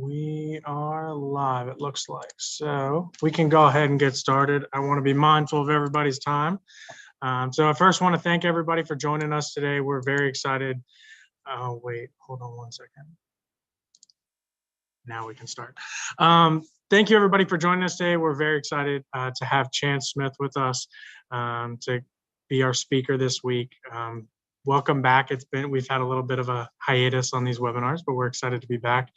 We are live, it looks like. So we can go ahead and get started. I want to be mindful of everybody's time. So I first want to thank everybody for joining us today. We're very excited. Oh, wait, hold on one second. Now we can start. Thank you everybody for joining us today. We're very excited to have Chance Smith with us to be our speaker this week. Welcome back. We've had a little bit of a hiatus on these webinars, but we're excited to be back.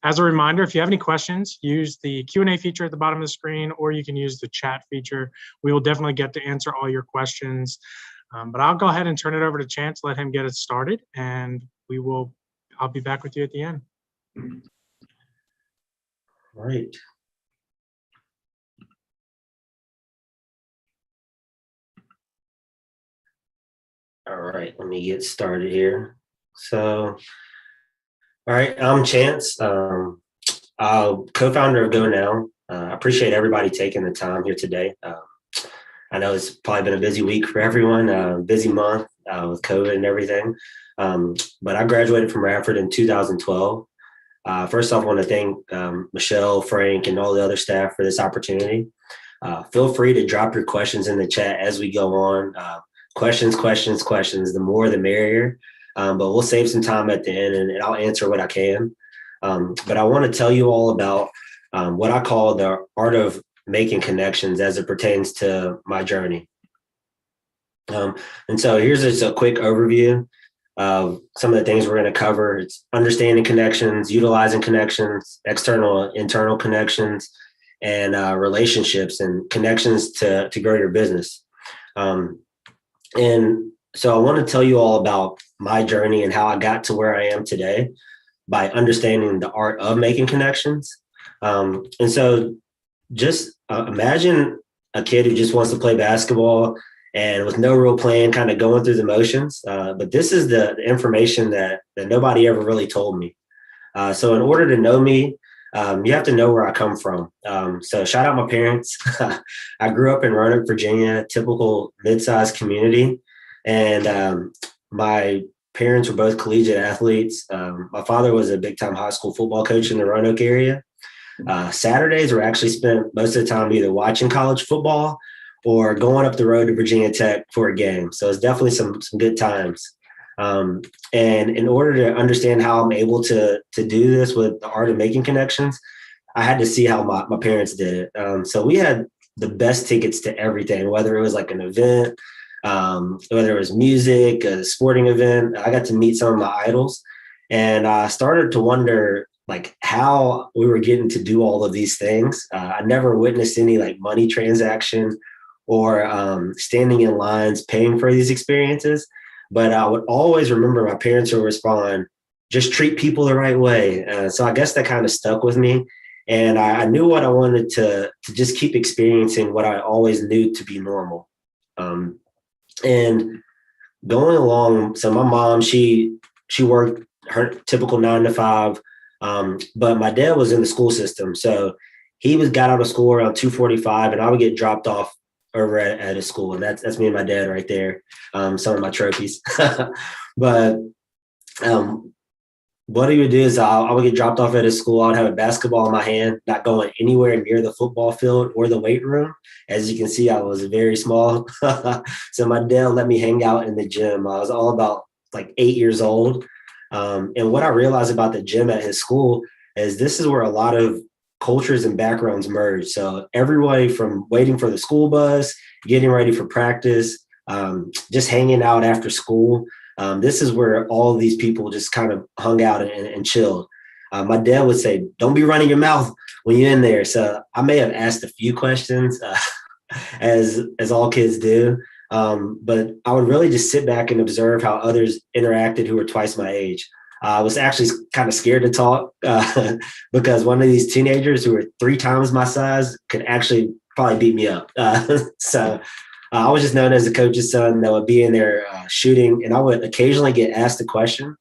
As a reminder, if you have any questions, use the Q&A feature at the bottom of the screen, or you can use the chat feature. We will definitely get to answer all your questions. But I'll go ahead and turn it over to Chance, let him get it started, and I'll be back with you at the end. All right. All right, let me get started here. So, all right, I'm Chance, co-founder of Go Now. I appreciate everybody taking the time here today. I know it's probably been a busy week for everyone, busy month with COVID and everything. But I graduated from Radford in 2012. First off, I want to thank Michelle, Frank, and all the other staff for this opportunity. Feel free to drop your questions in the chat as we go on. Questions. The more, the merrier. But we'll save some time at the end, and I'll answer what I can. But I want to tell you all about what I call the art of making connections as it pertains to my journey. And so here's just a quick overview of some of the things we're going to cover. It's understanding connections, utilizing connections, external and internal connections, and relationships and connections to grow your business. And so I want to tell you all about my journey and how I got to where I am today by understanding the art of making connections. And so just imagine a kid who just wants to play basketball and with no real plan, kind of going through the motions. But this is the information that nobody ever really told me. So in order to know me, you have to know where I come from. So shout out my parents. I grew up in Roanoke, Virginia, typical mid-sized community. And my parents were both collegiate athletes. My father was a big-time high school football coach in the Roanoke area. Saturdays were actually spent most of the time either watching college football or going up the road to Virginia Tech for a game. So it's definitely some good times. And in order to understand how I'm able to do this with the art of making connections, I had to see how my parents did it. So we had the best tickets to everything, whether it was like an event, whether it was music, a sporting event. I got to meet some of my idols, and I started to wonder like how we were getting to do all of these things. I never witnessed any like money transaction or standing in lines paying for these experiences. But I would always remember my parents would respond, just treat people the right way. So I guess that kind of stuck with me. And I knew what I wanted to just keep experiencing what I always knew to be normal. And going along, so my mom, she worked her typical 9 to 5, but my dad was in the school system. So he got out of school around 2:45, and I would get dropped off over at his school. And that's me and my dad right there. Some of my trophies. But what he would do is I would get dropped off at his school. I would have a basketball in my hand, not going anywhere near the football field or the weight room. As you can see, I was very small. So my dad let me hang out in the gym. I was all about like 8 years old. And what I realized about the gym at his school is this is where a lot of cultures and backgrounds merge. So everybody from waiting for the school bus, getting ready for practice, just hanging out after school. This is where all of these people just kind of hung out and chilled. My dad would say, don't be running your mouth when you're in there. So I may have asked a few questions as all kids do. But I would really just sit back and observe how others interacted who were twice my age. I was actually kind of scared to talk because one of these teenagers who were 3 times my size could actually probably beat me up. So I was just known as the coach's son that would be in there shooting, and I would occasionally get asked a question,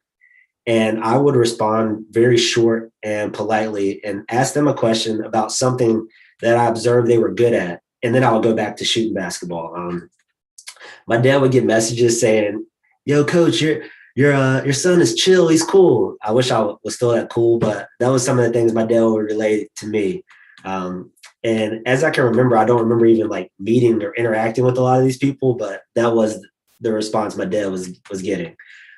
and I would respond very short and politely and ask them a question about something that I observed they were good at, and then I would go back to shooting basketball. My dad would get messages saying, "Yo, coach, your son is chill. He's cool. I wish I was still that cool, but that was some of the things my dad would relate to me. And as I can remember, I don't remember even like meeting or interacting with a lot of these people, but that was the response my dad was getting.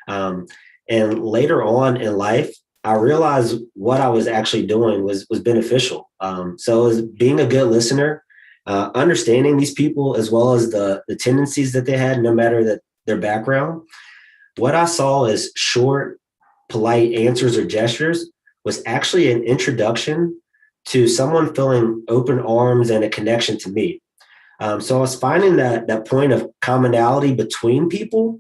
And later on in life, I realized what I was actually doing was beneficial. So it was being a good listener, understanding these people as well as the tendencies that they had, no matter their background. What I saw as short, polite answers or gestures was actually an introduction to someone feeling open arms and a connection to me. So I was finding that point of commonality between people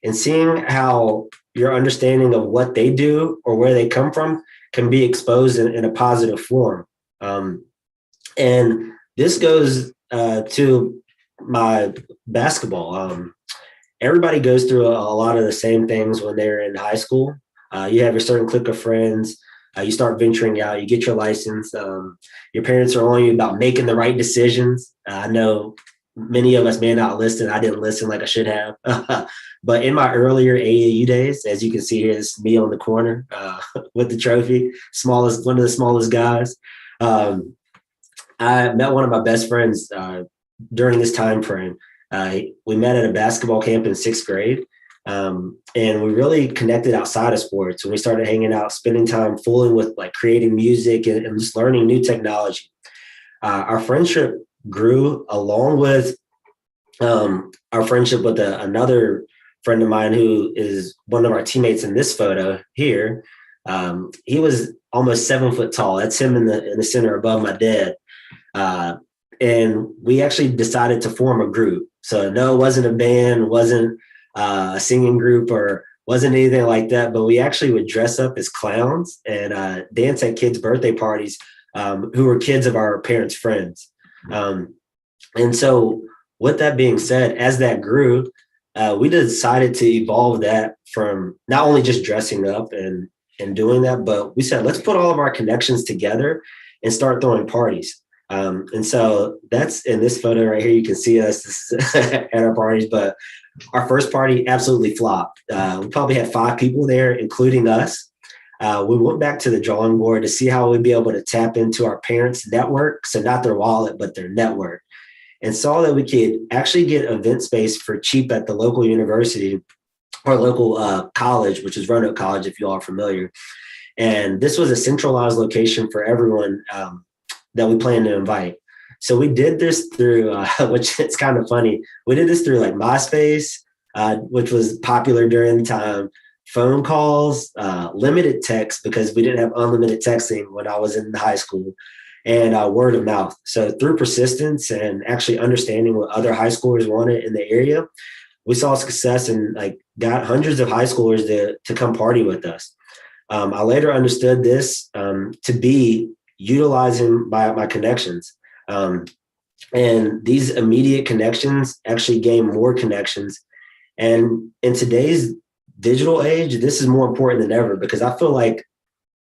and seeing how your understanding of what they do or where they come from can be exposed in a positive form. And this goes to my basketball. Everybody goes through a lot of the same things when they're in high school. You have your certain clique of friends. You start venturing out. You get your license. Your parents are on you about making the right decisions. I know many of us may not listen. I didn't listen like I should have. But in my earlier AAU days, as you can see here, this is me on the corner with the trophy, one of the smallest guys. I met one of my best friends during this time frame. We met at a basketball camp in 6th grade. And we really connected outside of sports when we started hanging out, spending time fooling with like creating music and just learning new technology. Our friendship grew along with our friendship with another friend of mine who is one of our teammates in this photo here. He was almost 7 foot tall. That's him in the center above my dad. And we actually decided to form a group. So no, it wasn't a band, wasn't a singing group or wasn't anything like that, but we actually would dress up as clowns and dance at kids' birthday parties who were kids of our parents' friends. And so with that being said, as that grew, we decided to evolve that from not only just dressing up and doing that, but we said, let's put all of our connections together and start throwing parties. And so that's in this photo right here. You can see us at our parties, but our first party absolutely flopped. We probably had 5 people there, including us. We went back to the drawing board to see how we'd be able to tap into our parents' network. So not their wallet, but their network, and saw that we could actually get event space for cheap at the local university or local college, which is Roanoke College, if you all are familiar. And this was a centralized location for everyone that we plan to invite. So we did this through, which it's kind of funny. We did this through like MySpace, which was popular during the time, phone calls, limited text because we didn't have unlimited texting when I was in high school, and word of mouth. So through persistence and actually understanding what other high schoolers wanted in the area, we saw success and like got hundreds of high schoolers to come party with us. I later understood this to be utilizing my connections. And these immediate connections actually gain more connections. And in today's digital age, this is more important than ever because I feel like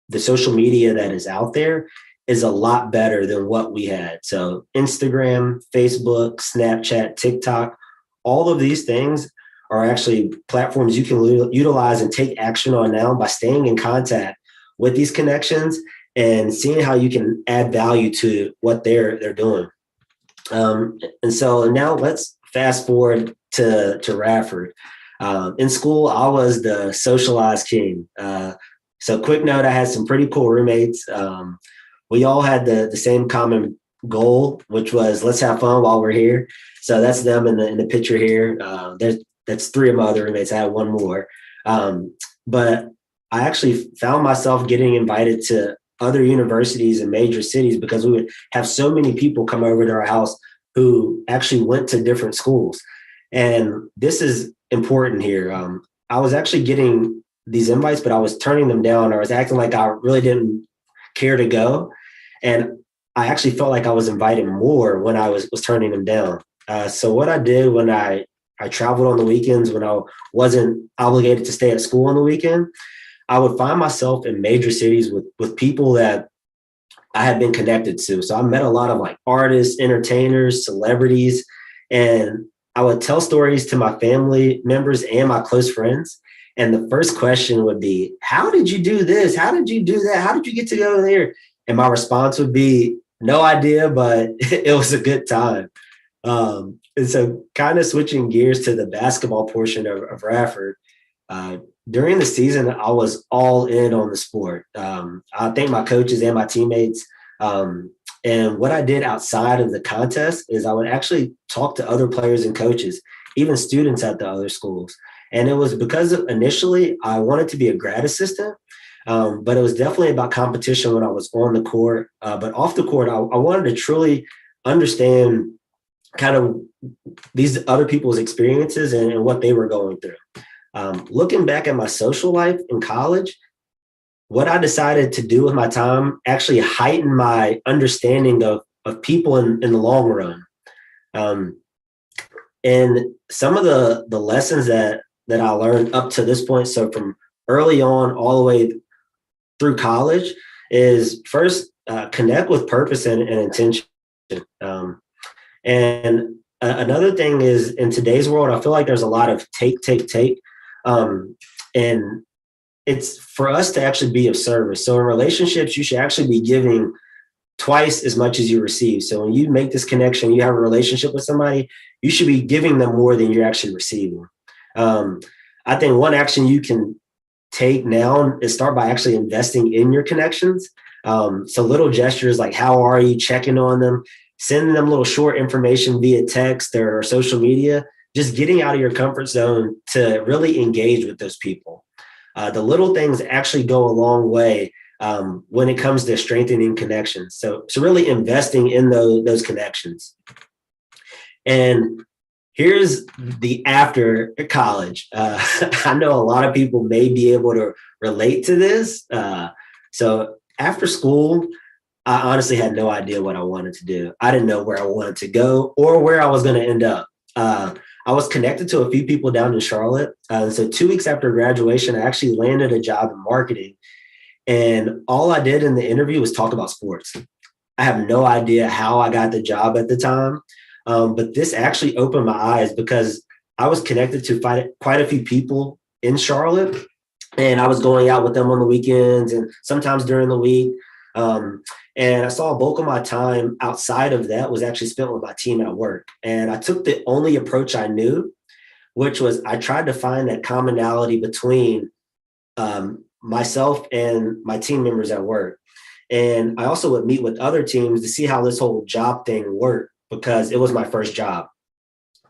the social media that is out there is a lot better than what we had. So Instagram, Facebook, Snapchat, TikTok, all of these things are actually platforms you can utilize and take action on now by staying in contact with these connections and seeing how you can add value to what they're doing. And so now let's fast forward to Radford. In school, I was the socialized king. So quick note, I had some pretty cool roommates. We all had the same common goal, which was let's have fun while we're here. So that's them in the picture here. That's 3 of my other roommates. I had 1 more. But I actually found myself getting invited to other universities and major cities because we would have so many people come over to our house who actually went to different schools. And this is important here. I was actually getting these invites, but I was turning them down. I was acting like I really didn't care to go. And I actually felt like I was invited more when I was turning them down. So what I did when I traveled on the weekends, when I wasn't obligated to stay at school on the weekend, I would find myself in major cities with people that I had been connected to. So I met a lot of like artists, entertainers, celebrities, and I would tell stories to my family members and my close friends. And the first question would be, how did you do this? How did you do that? How did you get to go there? And my response would be, no idea, but it was a good time. And so kind of switching gears to the basketball portion of Radford, during the season, I was all in on the sport. I thank my coaches and my teammates. And what I did outside of the contest is I would actually talk to other players and coaches, even students at the other schools. And it was because initially I wanted to be a grad assistant, but it was definitely about competition when I was on the court. But off the court, I wanted to truly understand kind of these other people's experiences and what they were going through. Looking back at my social life in college, what I decided to do with my time actually heightened my understanding of people in the long run. And some of the lessons that I learned up to this point, so from early on all the way through college, is first connect with purpose and intention. And another thing is, in today's world, I feel like there's a lot of take. And it's for us to actually be of service. So in relationships, you should actually be giving twice as much as you receive. So when you make this connection, you have a relationship with somebody, you should be giving them more than you're actually receiving. I think one action you can take now is start by actually investing in your connections. So little gestures like, how are you, checking on them, sending them little short information via text or social media, just getting out of your comfort zone to really engage with those people. The little things actually go a long way when it comes to strengthening connections. So really investing in those connections. And here's the after college. I know a lot of people may be able to relate to this. So after school, I honestly had no idea what I wanted to do. I didn't know where I wanted to go or where I was going to end up. I was connected to a few people down in Charlotte. So 2 weeks after graduation, I actually landed a job in marketing. And all I did in the interview was talk about sports. I have no idea how I got the job at the time. But this actually opened my eyes because I was connected to quite a few people in Charlotte. And I was going out with them on the weekends and sometimes during the week. And I saw a bulk of my time outside of that was actually spent with my team at work. And I took the only approach I knew, which was I tried to find that commonality between myself and my team members at work. And I also would meet with other teams to see how this whole job thing worked because it was my first job.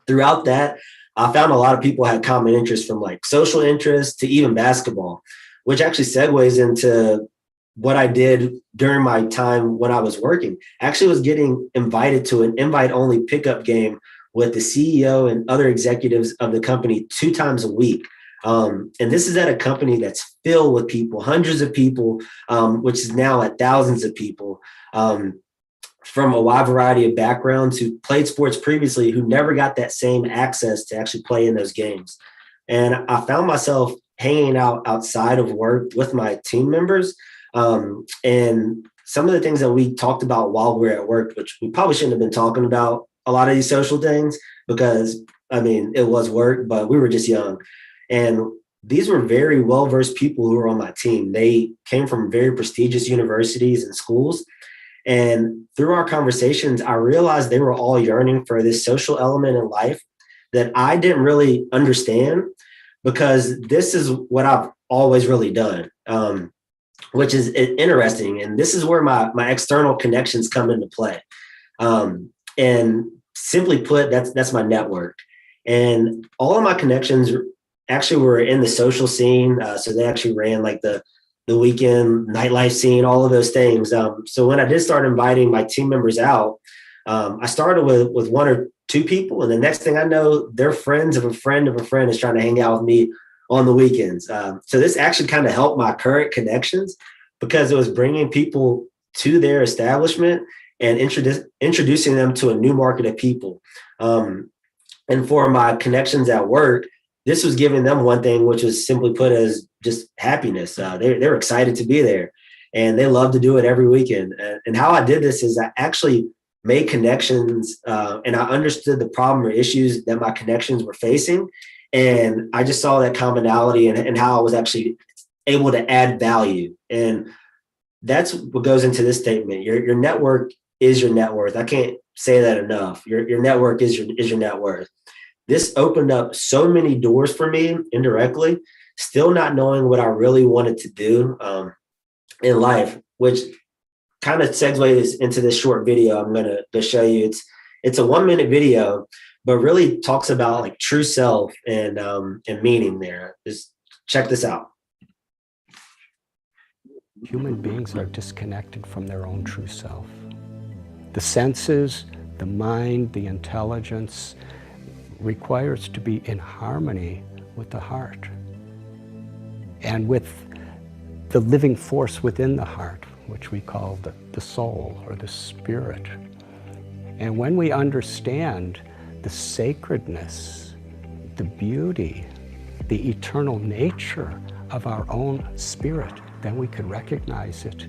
Throughout that, I found a lot of people had common interests from like social interests to even basketball, which actually segues into what I did during my time when I was working. Actually was getting invited to an invite-only pickup game with the CEO and other executives of the company 2 times a week. And this is at a company that's filled with people, hundreds of people, which is now at thousands of people from a wide variety of backgrounds who played sports previously, who never got that same access to actually play in those games. And I found myself hanging out outside of work with my team members. And some of the things that we talked about while we were at work, which we probably shouldn't have been talking about a lot of these social things because, I mean, it was work, but we were just young. And these were very well-versed people who were on my team. They came from very prestigious universities and schools. And through our conversations, I realized they were all yearning for this social element in life that I didn't really understand because this is what I've always really done. Which is interesting. And this is where my external connections come into play. And simply put, that's my network. And all of my connections actually were in the social scene. So they actually ran like the weekend nightlife scene, all of those things. So when I did start inviting my team members out, I started with 1 or 2 people. And the next thing I know, they're friends of a friend is trying to hang out with me on the weekends. So this actually kind of helped my current connections because it was bringing people to their establishment and introducing them to a new market of people. And for my connections at work, this was giving them one thing, which was simply put as just happiness. They're excited to be there and they love to do it every weekend. And how I did this is I actually made connections and I understood the problem or issues that my connections were facing. And I just saw that commonality and how I was actually able to add value. And that's what goes into this statement. Your network is your net worth. I can't say that enough. Your network is your net worth. This opened up so many doors for me indirectly, still not knowing what I really wanted to do in life, which kind of segues into this short video I'm going to show you. It's a 1-minute video, but really talks about like true self and meaning there. Just check this out. Human beings are disconnected from their own true self. The senses, the mind, the intelligence requires to be in harmony with the heart and with the living force within the heart, which we call the soul or the spirit. And when we understand the sacredness, the beauty, the eternal nature of our own spirit, then we can recognize it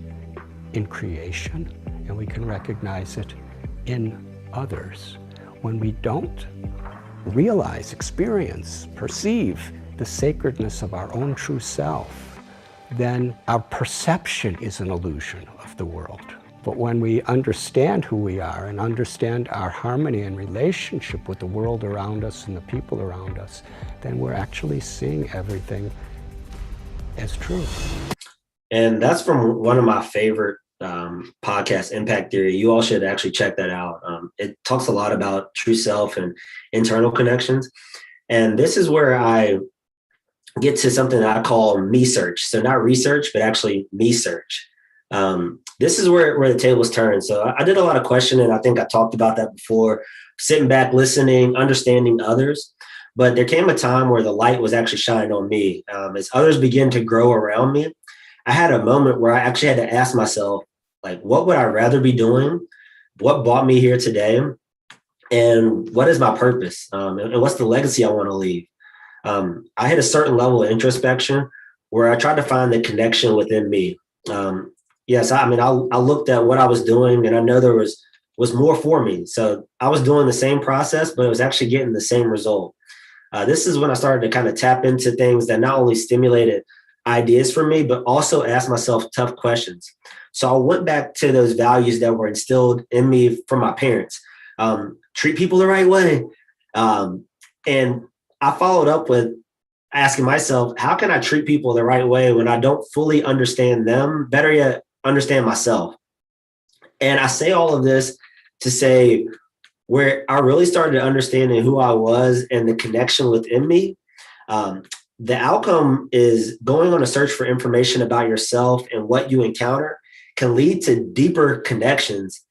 in creation and we can recognize it in others. When we don't realize, experience, perceive the sacredness of our own true self, then our perception is an illusion of the world. But when we understand who we are and understand our harmony and relationship with the world around us and the people around us, then we're actually seeing everything as true. And that's from one of my favorite podcasts, Impact Theory. You all should actually check that out. It talks a lot about true self and internal connections. And this is where I get to something that I call me search. So not research, but actually me search. This is where the tables turn. So I did a lot of questioning. I think I talked about that before, sitting back, listening, understanding others. But there came a time where the light was actually shining on me. As others began to grow around me, I had a moment where I actually had to ask myself, like, what would I rather be doing? What brought me here today? And what is my purpose? And what's the legacy I want to leave? I had a certain level of introspection where I tried to find the connection within me. Yes, I looked at what I was doing and I know there was more for me. So I was doing the same process, but it was actually getting the same result. This is when I started to kind of tap into things that not only stimulated ideas for me, but also ask myself tough questions. So I went back to those values that were instilled in me from my parents. Treat people the right way. And I followed up with asking myself, how can I treat people the right way when I don't fully understand them? Better yet, understand myself. And I say all of this to say where I really started understanding who I was and the connection within me. The outcome is going on a search for information about yourself and what you encounter can lead to deeper connections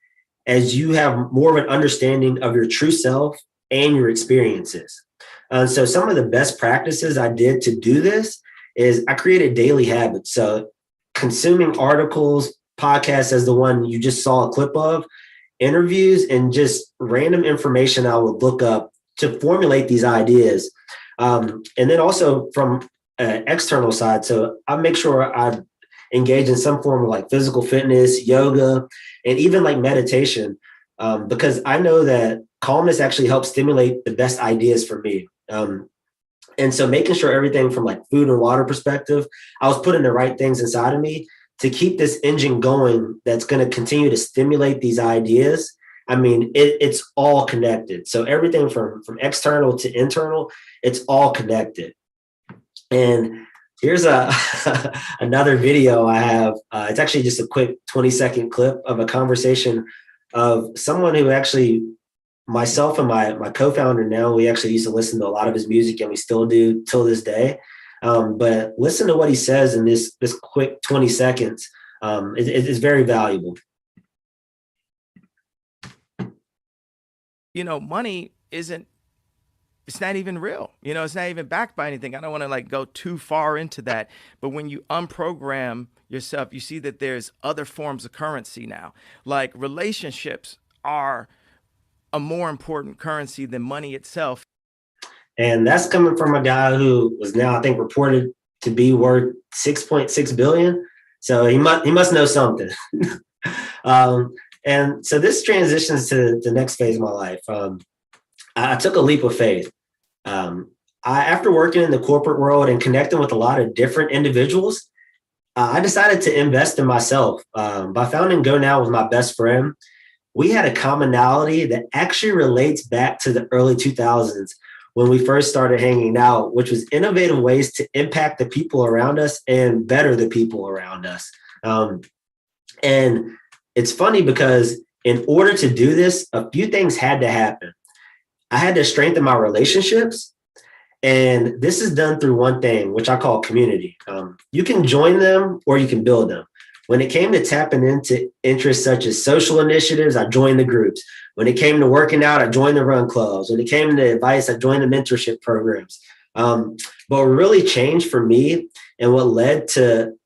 as you have more of an understanding of your true self and your experiences. So some of the best practices I did to do this is I created daily habits. So consuming articles, podcasts as the one you just saw a clip of, interviews, and just random information I would look up to formulate these ideas. And then also from an external side, so I make sure I engage in some form of like physical fitness, yoga, and even like meditation, because I know that calmness actually helps stimulate the best ideas for me. And so making sure everything from like food and water perspective, I was putting the right things inside of me to keep this engine going that's going to continue to stimulate these ideas. I mean, it's all connected. So everything from external to internal, it's all connected. And here's another video I have. It's actually just a quick 20-second clip of a conversation of someone who actually, myself and my co-founder now, we actually used to listen to a lot of his music and we still do till this day. But listen to what he says in this quick 20 seconds. It's very valuable. You know, money it's not even real. You know, it's not even backed by anything. I don't want to like go too far into that. But when you unprogram yourself, you see that there's other forms of currency now. Like relationships are a more important currency than money itself. And that's coming from a guy who was now, I think, reported to be worth 6.6 billion. So he must know something. And so this transitions to the next phase of my life. I took a leap of faith. I after working in the corporate world and connecting with a lot of different individuals, I decided to invest in myself. By founding Go Now with my best friend, we had a commonality that actually relates back to the early 2000s when we first started hanging out, which was innovative ways to impact the people around us and better the people around us. And it's funny because in order to do this, a few things had to happen. I had to strengthen my relationships. And this is done through one thing, which I call community. You can join them or you can build them. When it came to tapping into interests such as social initiatives, I joined the groups. When it came to working out, I joined the run clubs. When it came to advice, I joined the mentorship programs. But what really changed for me and what led to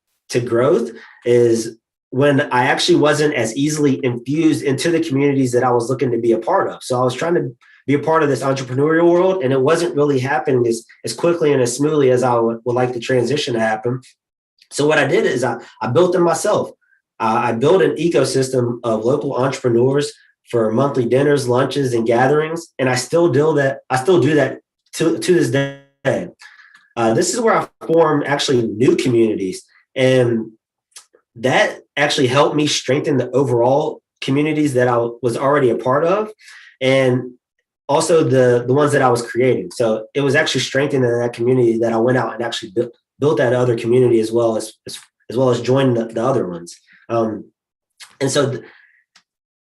growth is when I actually wasn't as easily infused into the communities that I was looking to be a part of. So I was trying to be a part of this entrepreneurial world, and it wasn't really happening as quickly and as smoothly as I would like the transition to happen. So what I did is I built them myself. I built an ecosystem of local entrepreneurs for monthly dinners, lunches, and gatherings, and I still do that. I still do that to this day. This is where I form actually new communities, and that actually helped me strengthen the overall communities that I was already a part of, and also the ones that I was creating. So it was actually strengthening that community that I went out and actually built that other community as well as joined the other ones. And so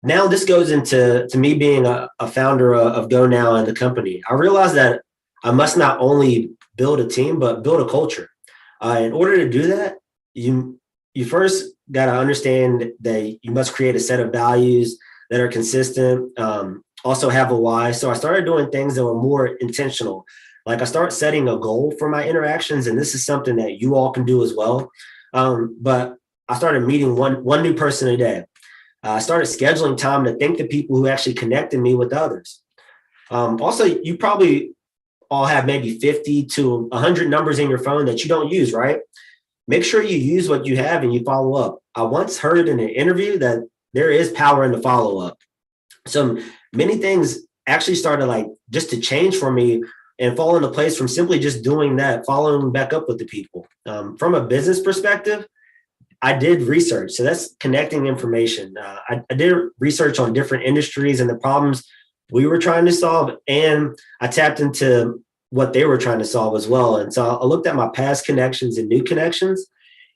now this goes into me being a founder of Go Now and the company. I realized that I must not only build a team, but build a culture. In order to do that, you first got to understand that you must create a set of values that are consistent, also have a why. So I started doing things that were more intentional. Like I start setting a goal for my interactions, and this is something that you all can do as well. But I started meeting one new person a day. I started scheduling time to thank the people who actually connected me with others. Also, you probably all have maybe 50 to 100 numbers in your phone that you don't use, right? Make sure you use what you have and you follow up. I once heard in an interview that there is power in the follow-up. So many things actually started like just to change for me and fall into place from simply just doing that, following back up with the people. From a business perspective, I did research. So that's connecting information. I did research on different industries and the problems we were trying to solve. And I tapped into what they were trying to solve as well. And so I looked at my past connections and new connections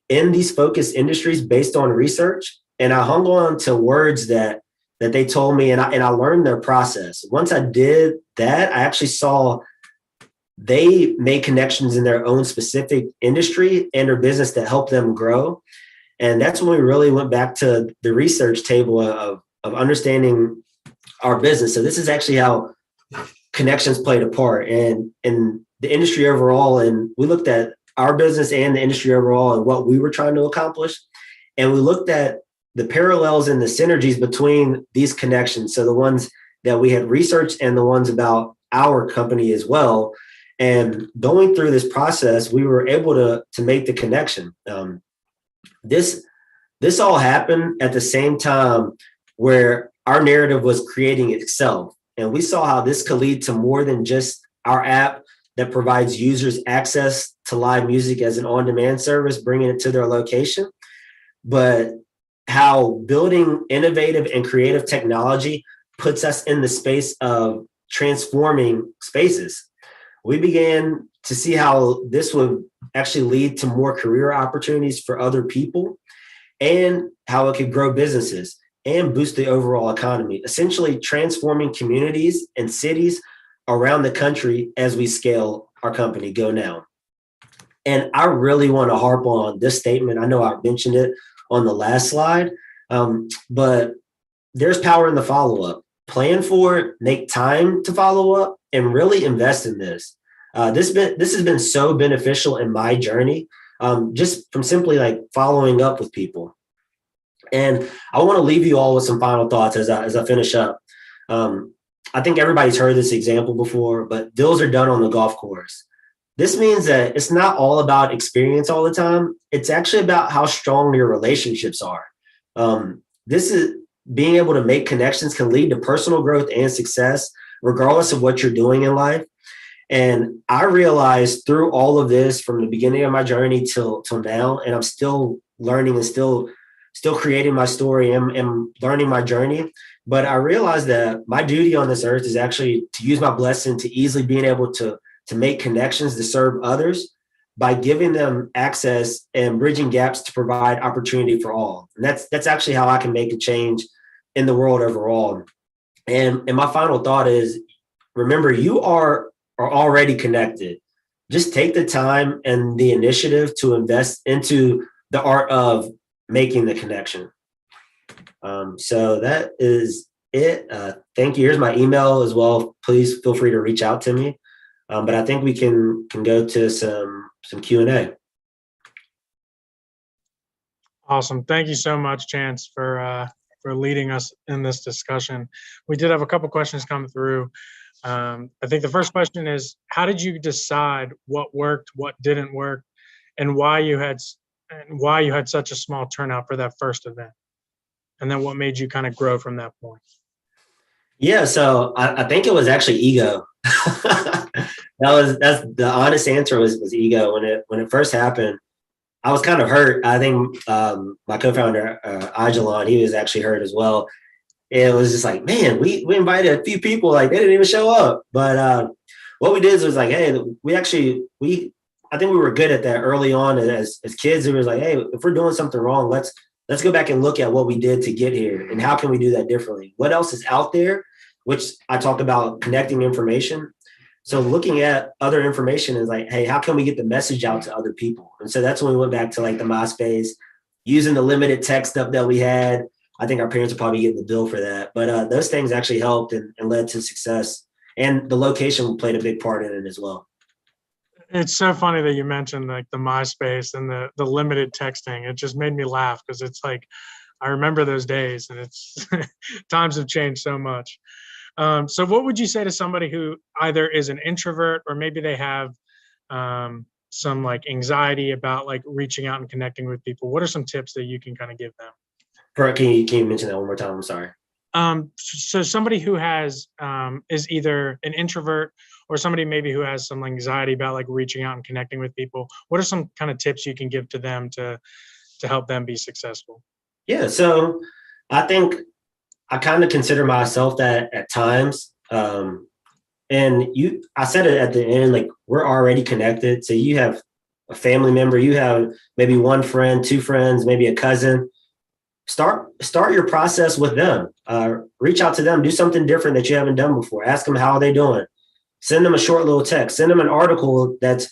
in these focused industries based on research. And I hung on to words that they told me, and I learned their process. Once I did that, I actually saw they made connections in their own specific industry and their business that helped them grow. And that's when we really went back to the research table of understanding our business. So this is actually how connections played a part and the industry overall. And we looked at our business and the industry overall and what we were trying to accomplish. And we looked at the parallels and the synergies between these connections. So the ones that we had researched and the ones about our company as well. And going through this process, we were able to make the connection. This all happened at the same time where our narrative was creating itself. And we saw how this could lead to more than just our app that provides users access to live music as an on-demand service, bringing it to their location, but how building innovative and creative technology puts us in the space of transforming spaces. We began to see how this would actually lead to more career opportunities for other people and how it could grow businesses and boost the overall economy, essentially transforming communities and cities around the country as we scale our company Go Now. And I really want to harp on this statement. I know I mentioned it on the last slide, but there's power in the follow-up. Plan for it, make time to follow up, and really invest in this. This has been so beneficial in my journey, just from simply like following up with people. And I want to leave you all with some final thoughts as I finish up. I think everybody's heard this example before, but deals are done on the golf course. This means that it's not all about experience all the time. It's actually about how strong your relationships are. This is being able to make connections can lead to personal growth and success, regardless of what you're doing in life. And I realized through all of this, from the beginning of my journey till now, and I'm still learning and still creating my story and learning my journey. But I realized that my duty on this earth is actually to use my blessing to easily being able to make connections to serve others by giving them access and bridging gaps to provide opportunity for all. And that's actually how I can make a change in the world overall. And my final thought is, remember, you are already connected. Just take the time and the initiative to invest into the art of making the connection. So that is it. Thank you. Here's my email as well. Please feel free to reach out to me. But I think we can go to some Q&A. Awesome. Thank you so much, Chance, for leading us in this discussion. We did have a couple questions come through. I think the first question is, how did you decide what worked, what didn't work, and why you had such a small turnout for that first event? And then what made you kind of grow from that point? Yeah, so I think it was actually ego. That's the honest answer was ego. When it first happened, I was kind of hurt. I think my co-founder Ajalon, he was actually hurt as well. It was just like, man, we invited a few people, like they didn't even show up. But what we did was like, hey, I think we were good at that early on as kids. It was like, hey, if we're doing something wrong, let's go back and look at what we did to get here and how can we do that differently? What else is out there? Which I talk about connecting information. So looking at other information is like, hey, how can we get the message out to other people? And so that's when we went back to like the MySpace, using the limited tech stuff that we had. I think our parents are probably getting the bill for that. But those things actually helped and led to success. And the location played a big part in it as well. It's so funny that you mentioned like the MySpace and the limited texting. It just made me laugh because it's like, I remember those days, and it's times have changed so much. So what would you say to somebody who either is an introvert or maybe they have some like anxiety about like reaching out and connecting with people? What are some tips that you can kind of give them? Can you mention that one more time? I'm sorry. So somebody who has is either an introvert or somebody maybe who has some anxiety about like reaching out and connecting with people. What are some kind of tips you can give to them to help them be successful? Yeah, so I think I kind of consider myself that at times. And I said it at the end, like we're already connected. So you have a family member, you have maybe one friend, two friends, maybe a cousin. Start your process with them. Reach out to them, do something different that you haven't done before. Ask them how are they doing. Send them a short little text. Send them an article that's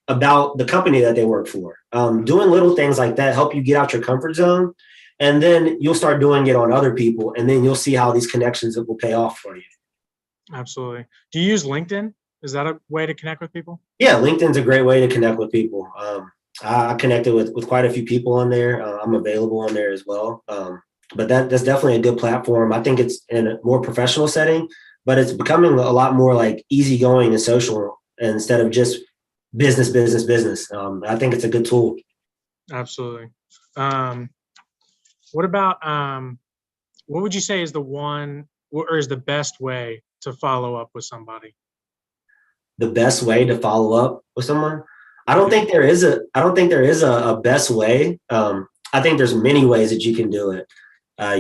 about the company that they work for. Doing little things like that help you get out your comfort zone. And then you'll start doing it on other people. And then you'll see how these connections will pay off for you. Absolutely. Do you use LinkedIn? Is that a way to connect with people? Yeah, LinkedIn's a great way to connect with people. I connected with quite a few people on there. I'm available on there as well. But that's definitely a good platform. I think it's in a more professional setting, but it's becoming a lot more like easygoing and social instead of just business. I think it's a good tool. Absolutely. What about what would you say is the one or is the best way to follow up with somebody? The best way to follow up with someone? I don't think there is a best way. I think there's many ways that you can do it.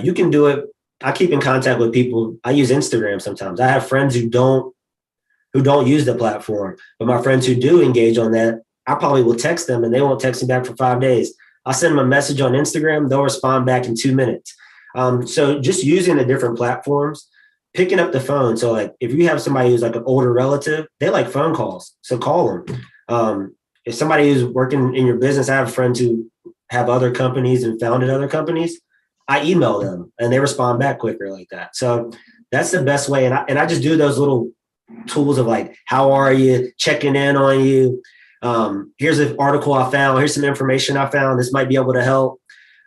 You can do it. I keep in contact with people. I use Instagram sometimes. I have friends who don't use the platform, but my friends who do engage on that, I probably will text them and they won't text me back for 5 days. I'll send them a message on Instagram. They'll respond back in 2 minutes. So just using the different platforms, picking up the phone. So like if you have somebody who's like an older relative, they like phone calls. So call them. If somebody who's working in your business, I have friends who have other companies and founded other companies. I email them and they respond back quicker like that. So that's the best way. And I just do those little tools of like, how are you? Checking in on you. Here's an article I found. Here's some information I found. This might be able to help.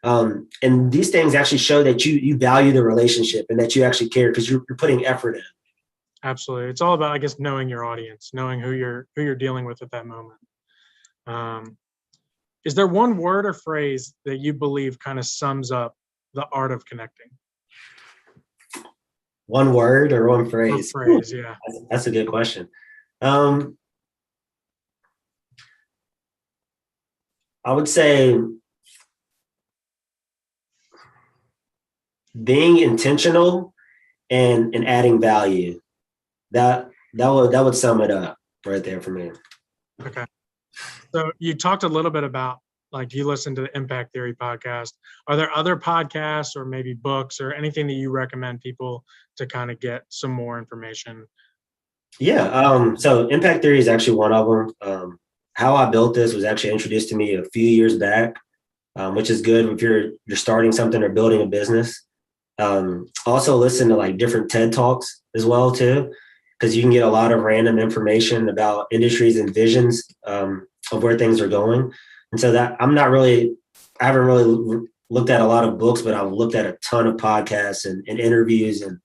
And these things actually show that you value the relationship and that you actually care because you're putting effort in. Absolutely. It's all about, I guess, knowing your audience, knowing who you're dealing with at that moment. Is there one word or phrase that you believe kind of sums up the art of connecting? One word or one phrase? One phrase, yeah. That's a good question. Um, I would say being intentional and adding value. That would sum it up right there for me. Okay. So you talked a little bit about like you listen to the Impact Theory podcast. Are there other podcasts or maybe books or anything that you recommend people to kind of get some more information? Yeah. So impact theory is actually one of them. How I built this was actually introduced to me a few years back, which is good if you're starting something or building a business. Also listen to like different TED Talks as well too, because you can get a lot of random information about industries and visions of where things are going. And so that I haven't really looked at a lot of books, but I've looked at a ton of podcasts and interviews. And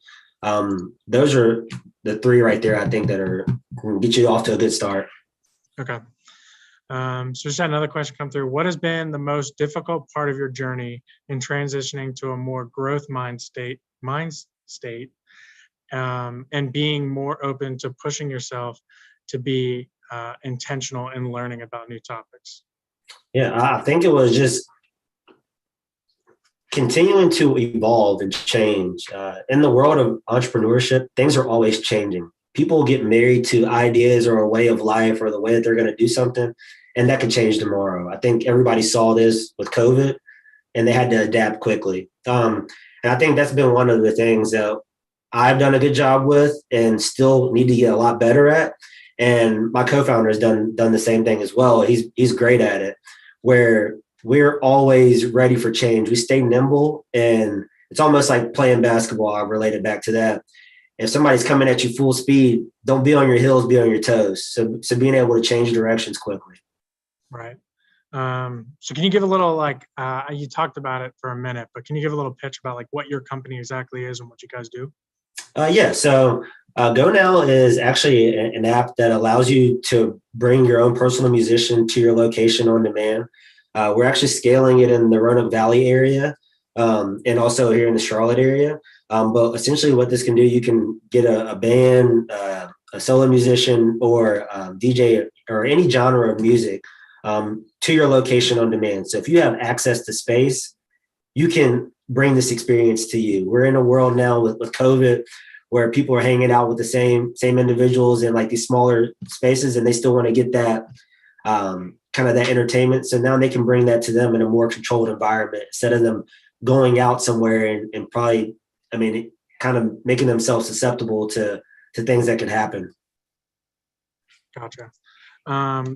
those are the three right there, I think, that are going to get you off to a good start. Okay. So just had another question come through. What has been the most difficult part of your journey in transitioning to a more growth mind state, and being more open to pushing yourself to be intentional in learning about new topics? Yeah, I think it was just continuing to evolve and change. In the world of entrepreneurship, things are always changing. People get married to ideas or a way of life or the way that they're going to do something, and that could change tomorrow. I think everybody saw this with COVID, and they had to adapt quickly. And I think that's been one of the things that I've done a good job with and still need to get a lot better at. And my co-founder has done the same thing as well. He's great at it, where we're always ready for change. We stay nimble, and it's almost like playing basketball. I related back to that. If somebody's coming at you full speed, don't be on your heels, be on your toes. So being able to change directions quickly. Right. So can you give a little you talked about it for a minute, but can you give a little pitch about like what your company exactly is and what you guys do? Yeah. So GoNow is actually an app that allows you to bring your own personal musician to your location on demand. We're actually scaling it in the Roanoke Valley area and also here in the Charlotte area. But essentially what this can do, you can get a band, a solo musician, or DJ or any genre of music to your location on demand. So if you have access to space, you can bring this experience to you. We're in a world now with COVID where people are hanging out with the same individuals in like these smaller spaces, and they still want to get that kind of that entertainment. So now they can bring that to them in a more controlled environment instead of them going out somewhere and probably, kind of making themselves susceptible to things that could happen. Gotcha.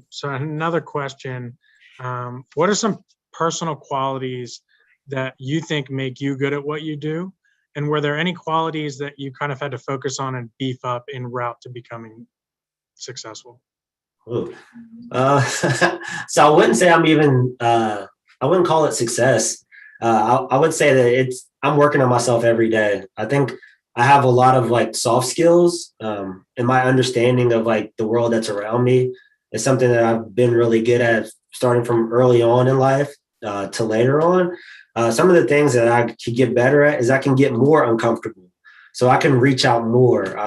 So another question, what are some personal qualities that you think make you good at what you do? And were there any qualities that you kind of had to focus on and beef up en route to becoming successful? So I wouldn't say I wouldn't call it success. I would say that I'm working on myself every day. I think I have a lot of like soft skills, and my understanding of like the world that's around me is something that I've been really good at starting from early on in life to later on. Some of the things that I could get better at is I can get more uncomfortable. So I can reach out more.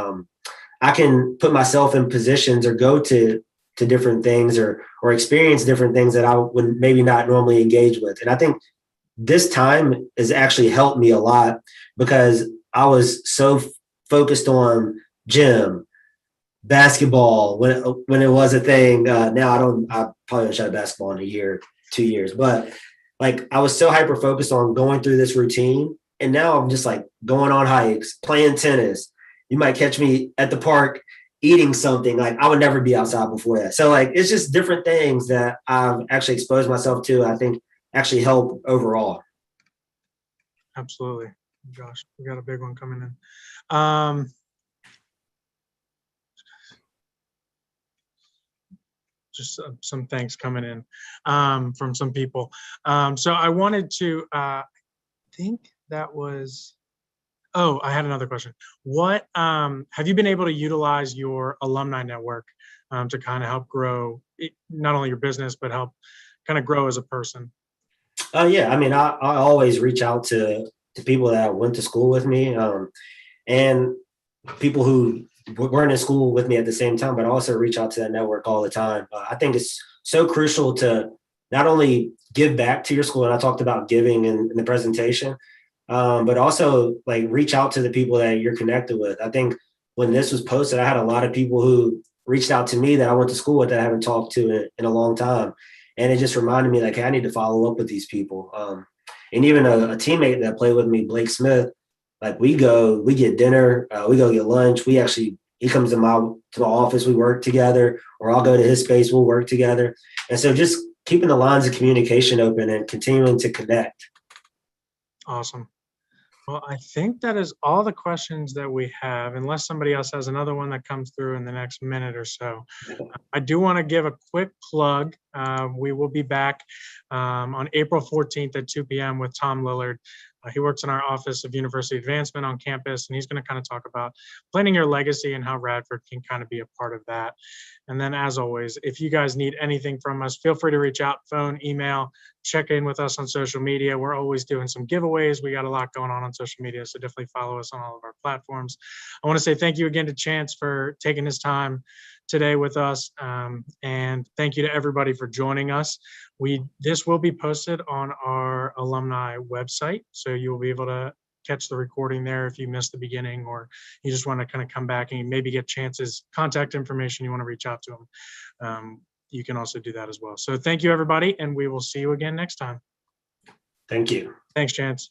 I can put myself in positions or go to different things or experience different things that I would maybe not normally engage with. And I think this time has actually helped me a lot because I was so focused on gym, basketball when it was a thing. Now I probably haven't shot basketball in a year, 2 years, but like I was so hyper focused on going through this routine. And now I'm just like going on hikes, playing tennis. You might catch me at the park eating something. Like I would never be outside before that. So like, it's just different things that I've actually exposed myself to. I think actually help overall. Absolutely. Gosh, we got a big one coming in. Just some thanks coming in from some people. So I wanted to think that was, I had another question. What have you been able to utilize your alumni network to kind of help grow not only your business, but help kind of grow as a person? Yeah, I always reach out to people that went to school with me and people who weren't in school with me at the same time, but also reach out to that network all the time. I think it's so crucial to not only give back to your school, and I talked about giving in the presentation, but also like reach out to the people that you're connected with. I think when this was posted, I had a lot of people who reached out to me that I went to school with that I haven't talked to in a long time. And it just reminded me like, hey, I need to follow up with these people. And even a teammate that played with me, Blake Smith, like we get dinner, we go get lunch. He comes to my office, we work together, or I'll go to his space, we'll work together. And so just keeping the lines of communication open and continuing to connect. Awesome. Well, I think that is all the questions that we have, unless somebody else has another one that comes through in the next minute or so. I do want to give a quick plug. We will be back on April 14th at 2 p.m. with Tom Lillard. He works in our Office of University Advancement on campus, and he's going to kind of talk about planning your legacy and how Radford can kind of be a part of that. And then, as always, if you guys need anything from us, feel free to reach out, phone, email, check in with us on social media. We're always doing some giveaways. We got a lot going on social media, so definitely follow us on all of our platforms. I want to say thank you again to Chance for taking his time today with us, and thank you to everybody for joining us. This will be posted on our alumni website, so you'll be able to catch the recording there if you missed the beginning, or you just want to kind of come back and maybe get Chance's contact information, you want to reach out to him. You can also do that as well. So thank you, everybody, and we will see you again next time. Thank you. Thanks, Chance.